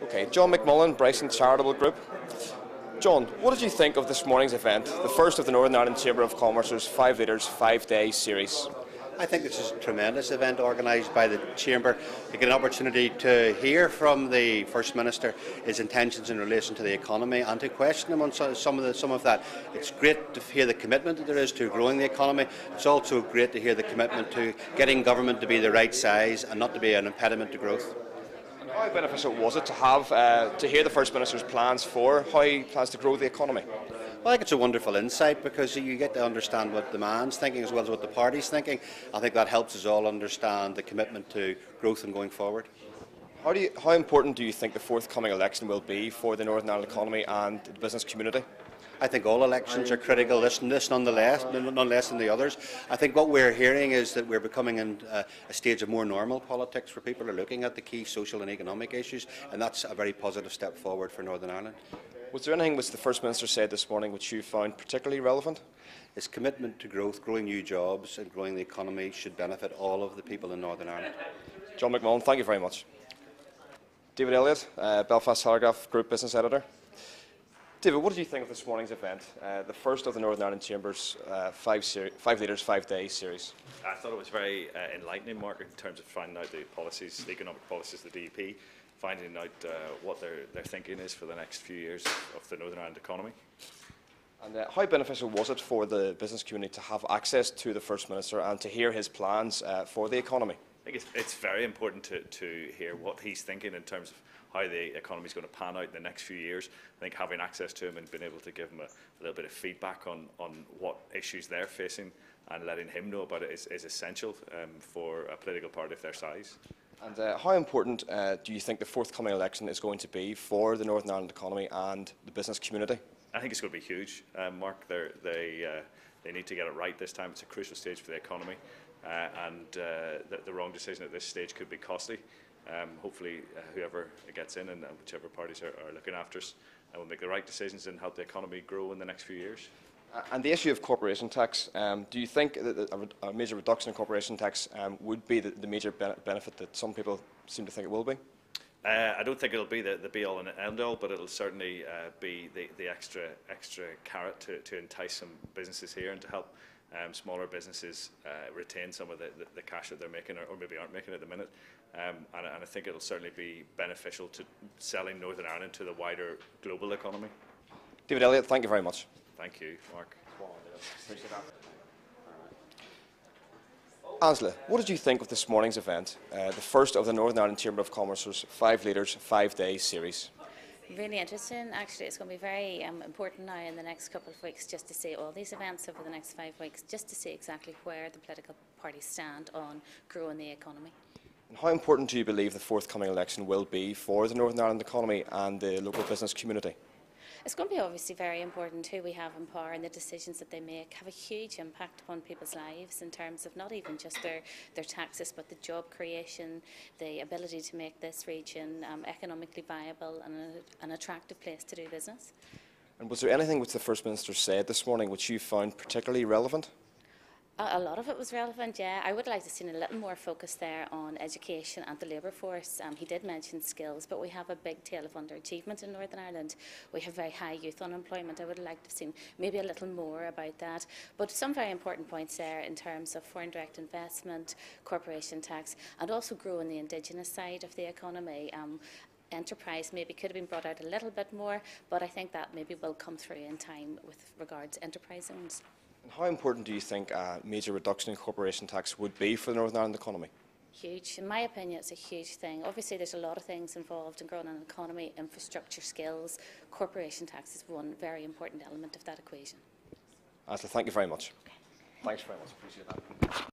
Okay, John McMullen, Bryson Charitable Group. John, what did you think of this morning's event, the first of the Northern Ireland Chamber of Commerce's 5 Litres 5-day series? I think this is a tremendous event organised by the Chamber. You get an opportunity to hear from the First Minister his intentions in relation to the economy and to question him on some of that. It's great to hear the commitment that there is to growing the economy. It's also great to hear the commitment to getting government to be the right size and not to be an impediment to growth. And how beneficial was it to have to hear the First Minister's plans for how he plans to grow the economy? Well, I think it's a wonderful insight because you get to understand what the man's thinking as well as what the party's thinking. I think that helps us all understand the commitment to growth and going forward. How important do you think the forthcoming election will be for the Northern Ireland economy and the business community? I think all elections are critical, this none less than the others. I think what we're hearing is that we're becoming in a stage of more normal politics where people are looking at the key social and economic issues, and that's a very positive step forward for Northern Ireland. Was there anything which the First Minister said this morning which you found particularly relevant? His commitment to growth, growing new jobs and growing the economy should benefit all of the people in Northern Ireland. John McMullen, thank you very much. David Elliott, Belfast Telegraph Group Business Editor. David, what did you think of this morning's event, the first of the Northern Ireland Chamber's 5 Litres 5-day series? I thought it was very enlightening, Mark, in terms of finding out the policies, the economic policies of the DUP, finding out what their thinking is for the next few years of the Northern Ireland economy. And how beneficial was it for the business community to have access to the First Minister and to hear his plans for the economy? I think it's very important to hear what he's thinking in terms of how the economy is going to pan out in the next few years. I think having access to him and being able to give him a little bit of feedback on what issues they're facing and letting him know about it is essential for a political party of their size. And how important do you think the forthcoming election is going to be for the Northern Ireland economy and the business community? I think it's going to be huge, Mark. They need to get it right this time. It's a crucial stage for the economy, and the wrong decision at this stage could be costly. Hopefully, whoever gets in and whichever parties are looking after us will make the right decisions and help the economy grow in the next few years. And the issue of corporation tax, do you think that a major reduction in corporation tax would be the major benefit that some people seem to think it will be? I don't think it'll be the be-all and end-all, but it'll certainly be the extra carrot to entice some businesses here and to help smaller businesses retain some of the cash that they're making or maybe aren't making at the minute. And I think it'll certainly be beneficial to selling Northern Ireland to the wider global economy. David Elliott, thank you very much. Thank you, Mark. Appreciate that. Osler, what did you think of this morning's event, the first of the Northern Ireland Chamber of Commerce's 5 Litres 5-day series? Really interesting. Actually, it's going to be very important now in the next couple of weeks just to see all these events over the next 5 weeks, just to see exactly where the political parties stand on growing the economy. And how important do you believe the forthcoming election will be for the Northern Ireland economy and the local business community? It's going to be obviously very important who we have in power, and the decisions that they make have a huge impact upon people's lives in terms of not even just their taxes, but the job creation, the ability to make this region economically viable and an attractive place to do business. And was there anything which the First Minister said this morning which you found particularly relevant? A lot of it was relevant, yeah. I would like to have seen a little more focus there on education and the labour force. He did mention skills, but we have a big tail of underachievement in Northern Ireland. We have very high youth unemployment. I would have liked to have seen maybe a little more about that. But some very important points there in terms of foreign direct investment, corporation tax, and also growing the indigenous side of the economy. Enterprise maybe could have been brought out a little bit more, but I think that maybe will come through in time with regards to enterprise zones. And how important do you think a major reduction in corporation tax would be for the Northern Ireland economy? Huge. In my opinion, it's a huge thing. Obviously, there's a lot of things involved in growing an economy, infrastructure, skills. Corporation tax is one very important element of that equation. Ashley, thank you very much. Okay. Thanks very much. Appreciate that.